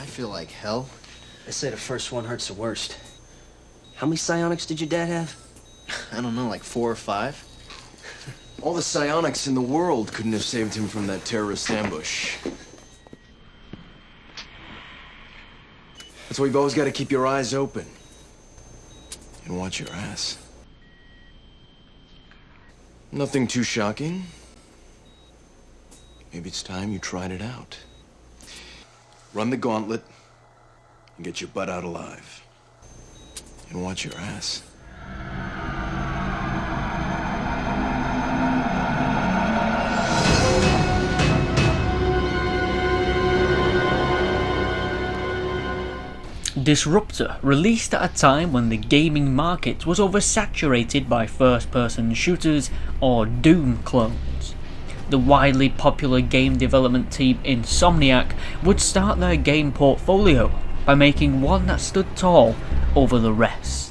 feel like hell. They say the first one hurts the worst. How many psionics did your dad have? I don't know, like 4 or 5? All the psionics in the world couldn't have saved him from that terrorist ambush. That's why you've always got to keep your eyes open. And watch your ass. Nothing too shocking. Maybe it's time you tried it out. Run the gauntlet and get your butt out alive. And watch your ass. Disruptor, released at a time when the gaming market was oversaturated by first-person shooters or Doom clones. The widely popular game development team Insomniac would start their game portfolio by making one that stood tall over the rest.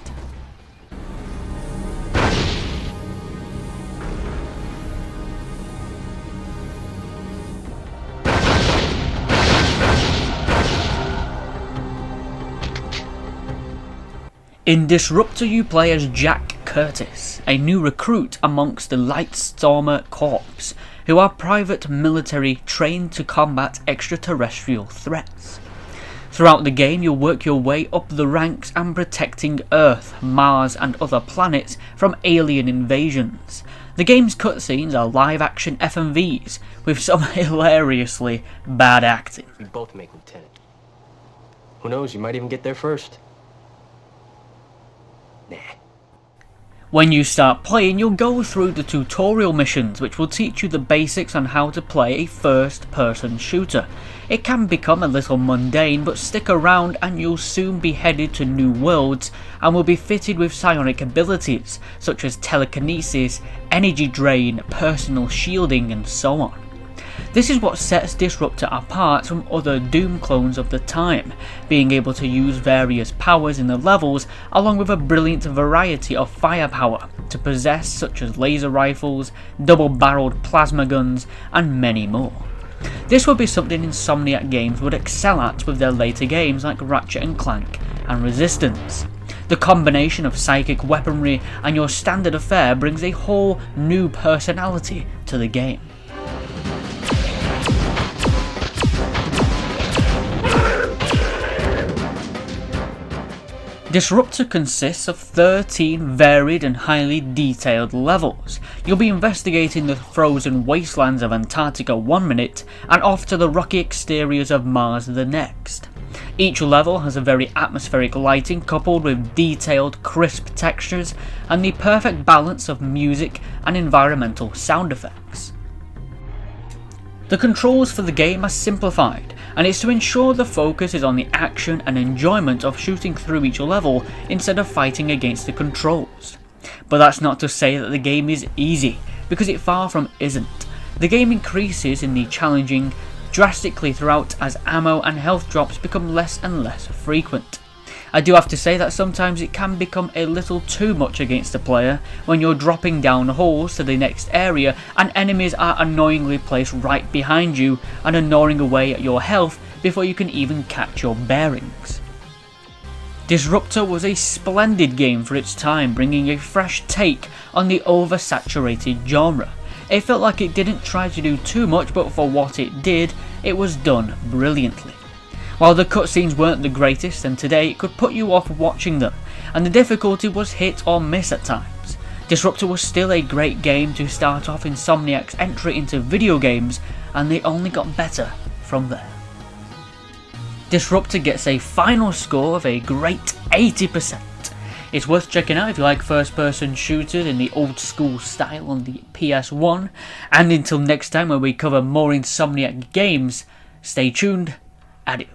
In Disruptor you play as Jack Curtis, a new recruit amongst the Lightstormer Corps, who are private military trained to combat extraterrestrial threats. Throughout the game you'll work your way up the ranks and protecting Earth, Mars and other planets from alien invasions. The game's cutscenes are live action FMVs with some hilariously bad acting. We both make lieutenant. Who knows, you might even get there first. Nah. When you start playing, you'll go through the tutorial missions which will teach you the basics on how to play a first-person shooter. It can become a little mundane, but stick around and you'll soon be headed to new worlds and will be fitted with psionic abilities such as telekinesis, energy drain, personal shielding and so on. This is what sets Disruptor apart from other Doom clones of the time, being able to use various powers in the levels along with a brilliant variety of firepower to possess, such as laser rifles, double-barreled plasma guns and many more. This would be something Insomniac Games would excel at with their later games like Ratchet and Clank and Resistance. The combination of psychic weaponry and your standard affair brings a whole new personality to the game. Disruptor consists of 13 varied and highly detailed levels. You'll be investigating the frozen wastelands of Antarctica one minute and off to the rocky exteriors of Mars the next. Each level has a very atmospheric lighting coupled with detailed, crisp textures and the perfect balance of music and environmental sound effects. The controls for the game are simplified, and it's to ensure the focus is on the action and enjoyment of shooting through each level instead of fighting against the controls. But that's not to say that the game is easy, because it far from isn't. The game increases in the challenging drastically throughout as ammo and health drops become less and less frequent. I do have to say that sometimes it can become a little too much against the player when you're dropping down holes to the next area and enemies are annoyingly placed right behind you and gnawing away at your health before you can even catch your bearings. Disruptor was a splendid game for its time, bringing a fresh take on the oversaturated genre. It felt like it didn't try to do too much, but for what it did, it was done brilliantly. While the cutscenes weren't the greatest, and today it could put you off watching them, and the difficulty was hit or miss at times, Disruptor was still a great game to start off Insomniac's entry into video games, and they only got better from there. Disruptor gets a final score of a great 80%. It's worth checking out if you like first-person shooters in the old-school style on the PS1, and until next time when we cover more Insomniac games, stay tuned, adios.